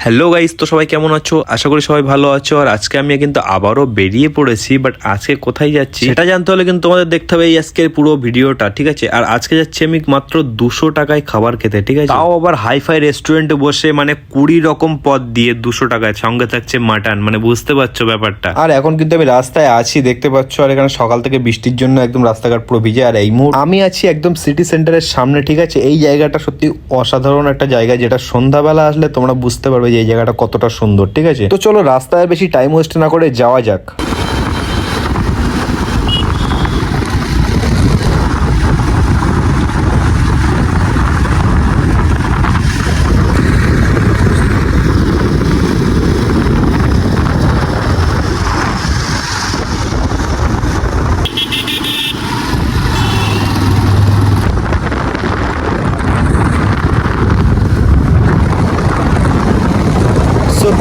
Hello guys, তো সবাই কেমন আছো? আশা করি সবাই ভালো আছো। আর আজকে আমি কিন্তু আবারও বেরিয়ে পড়েছি, বাট আজকে কোথায় যাচ্ছি সেটা জানতে হলে কিন্তু তোমাদের দেখতে হবে এই আজকের পুরো ভিডিওটা, ঠিক আছে? আর আজকে যাচ্ছি আমি মাত্র 200 টাকায় খাবার খেতে, ঠিক আছে? তাও আবার হাইফাই রেস্টুরেন্টে বসে, মানে 20 রকম পদ দিয়ে 200 টাকায়, সঙ্গে থাকছে মাটন। মানে বুঝতে পারছো ব্যাপারটা। আর এখন কিন্তু আমি রাস্তায় আছি, দেখতে পাচ্ছ। আর এখানে সকাল থেকে বৃষ্টির জন্য একদম রাস্তাঘাট পুরো ভিজে। আর এই মুহূর্তে আমি আছি একদম সিটি সেন্টারের সামনে, ঠিক আছে? এই জায়গাটা সত্যি অসাধারণ একটা জায়গা, যেটা সন্ধ্যাবেলা আসলে তোমরা বুঝতে পারবে যে এই জায়গাটা কতটা সুন্দর, ঠিক আছে? তো চলো রাস্তায় বেশি টাইম ওয়েস্ট না করে যাওয়া যাক।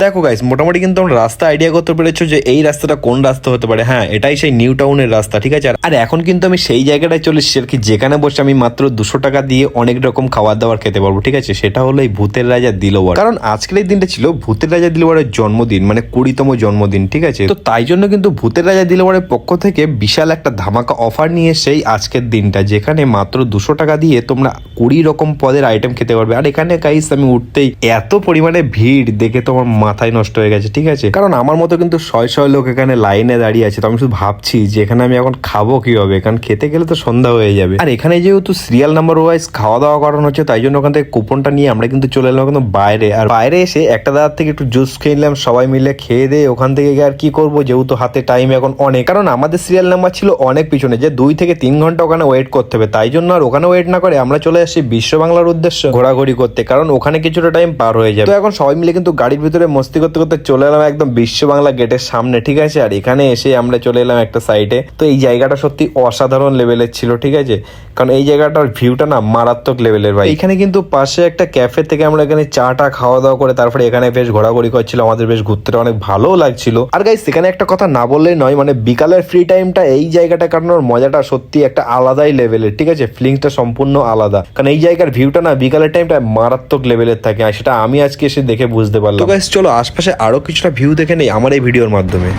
দেখো গাইস, মোটামুটি কিন্তু আমরা রাস্তা আইডিয়া করতে পেরেছো যে এই রাস্তাটা কোন রাস্তা হতে পারে। হ্যাঁ, এটাই সেই নিউ টাউনের রাস্তা, ঠিক আছে? আর এখন কিন্তু আমি সেই জায়গাটায় চলে এসেছি আর কি, যেখানে বসে আমি মাত্র 200 টাকা দিয়ে অনেক রকম খাবার দাবার খেতে পারবো, ঠিক আছে? সেটা হলো এই ভূতের রাজা দিলওয়ার। কারণ আজকের এই দিনটা ছিল ভূতের রাজা দিলওয়ারের জন্মদিন, মানে 20তম জন্মদিন, ঠিক আছে? তো তাই জন্য কিন্তু ভূতের রাজা দিলওয়ারের পক্ষ থেকে বিশাল একটা ধামাকা অফার নিয়ে সেই আজকের দিনটা, যেখানে মাত্র 200 টাকা দিয়ে তোমরা 20 রকম পদের আইটেম খেতে পারবে। আর এখানে গাইস আমি উঠতেই এত পরিমাণে ভিড় দেখে তোমার মাথায় নষ্ট হয়ে গেছে, ঠিক আছে? কারণ আমার মতো কিন্তু শয় শয় লোক এখানে লাইনে দাঁড়িয়ে আছে। তো আমি শুধু ভাবছি যে এখানে আমি এখন খাবো কিভাবে, কারণ খেতে গেলে তো সন্ধ্যা হয়ে যাবে। আর এখানে যেহেতু সিরিয়াল নাম্বার ওয়াইজ খাওয়া দাওয়া করানো হচ্ছে, তাই জন্য ওখান থেকে কুপনটা নিয়ে আমরা কিন্তু চলে এলাম কিন্তু বাইরে। আর বাইরে এসে একটা দাদার থেকে একটু জুস খেয়ে নিলাম, সবাই মিলে খেয়ে দিয়ে ওখান থেকে আর কি করবো, যেহেতু হাতে টাইম এখন অনেক, কারণ আমাদের সিরিয়াল নাম্বার ছিল অনেক পিছনে, যে 2 থেকে 3 ঘন্টা ওখানে ওয়েট করতে হবে। তাই জন্য আর ওখানে ওয়েট না করে আমরা চলে আসছি বিশ্ব বাংলার উদ্দেশ্যে ঘোরাঘুরি করতে, কারণ ওখানে কিছুটা টাইম পার হয়ে যাবে। তো এখন সবাই মিলে কিন্তু গাড়ির ভিতরে মস্তি করতে করতে চলে এলাম একদম বিশ্ব বাংলা গেটের সামনে, ঠিক আছে? আর এখানে এসে আমরা চলে এলাম একটা সাইডে। তো এই জায়গাটা সত্যি অসাধারণ লেভেলের ছিল, ঠিক আছে? কারণ এই জায়গাটার ভিউটা না মারাত্মক লেভেলের ভাই। এখানে কিন্তু পাশে একটা ক্যাফে থেকে আমরা এখানে চাটা খাওয়া দাওয়া করে তারপরে এখানে বেশ ঘোরাঘুরি করছিল। আমাদের বেশ ঘুরতে অনেক ভালো লাগছিল। আর গাইস, সেখানে একটা কথা না বললেই নয়, মানে বিকালের ফ্রি টাইমটা এই জায়গাটা কাটানোর মজাটা সত্যি একটা আলাদাই লেভেলের, ঠিক আছে? ফিলিংসটা সম্পূর্ণ আলাদা, কারণ এই জায়গার ভিউটা না বিকালের টাইমটা মারাত্মক লেভেলের থাকে। আর সেটা আমি আজকে এসে দেখে বুঝতে পারলাম। তো গাইস চলো আশপাশে আরো কিছুটা ভিউ দেখে নেই আমার এই ভিডিওর মাধ্যমে।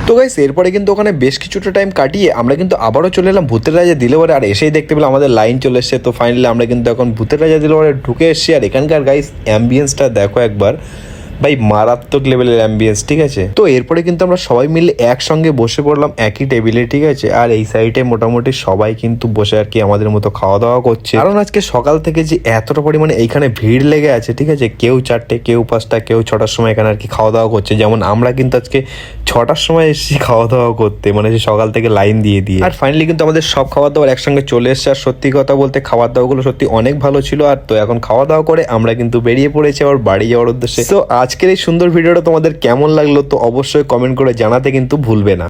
তো গাইস, এরপরে কিন্তু ওখানে বেশ কিছুটা টাইম কাটিয়ে আমরা কিন্তু আবারও চলে এলাম ভূতের রাজা দিলওয়ারে। আর এসেই দেখতে পেলাম আমাদের লাইন চলে এসছে। তো ফাইনালি আমরা কিন্তু এখন ভূতের রাজা দিলওয়ারে ঢুকে এসেছি। আর এখানকার গাইস অ্যাম্বিয়েন্সটা দেখো একবার, ভাই মারাত্মক লেভেলের অ্যাম্বিয়েন্স, ঠিক আছে? তো এরপরে কিন্তু আমরা সবাই মিলে একসঙ্গে বসে পড়লাম একই টেবিলে, ঠিক আছে? আর এই সাইডে মোটামুটি সবাই কিন্তু বসে আর কি আমাদের মতো খাওয়া দাওয়া করছে, কারণ আজকে সকাল থেকে যে এতটা পরিমাণে এইখানে ভিড় লেগে আছে, ঠিক আছে? কেউ 4টে, কেউ 5টা, কেউ 6টার সময় এখানে আর কি খাওয়া দাওয়া করছে। যেমন আমরা কিন্তু আজকে 6টার সময় এসেছি খাওয়া দাওয়া করতে, মানে যে সকাল থেকে লাইন দিয়ে। আর ফাইনালি কিন্তু আমাদের সব খাবার দাবার একসঙ্গে চলে এসছে। আর সত্যি কথা বলতে খাবার দাওয়াগুলো সত্যি অনেক ভালো ছিল। আর তো এখন খাওয়া দাওয়া করে আমরা কিন্তু বেরিয়ে পড়েছি আবার বাড়ি যাওয়ার উদ্দেশ্যে। তো আজকের এই সুন্দর ভিডিওটা তোমাদের কেমন লাগলো তো অবশ্যই কমেন্ট করে জানাতে কিন্তু ভুলবে না।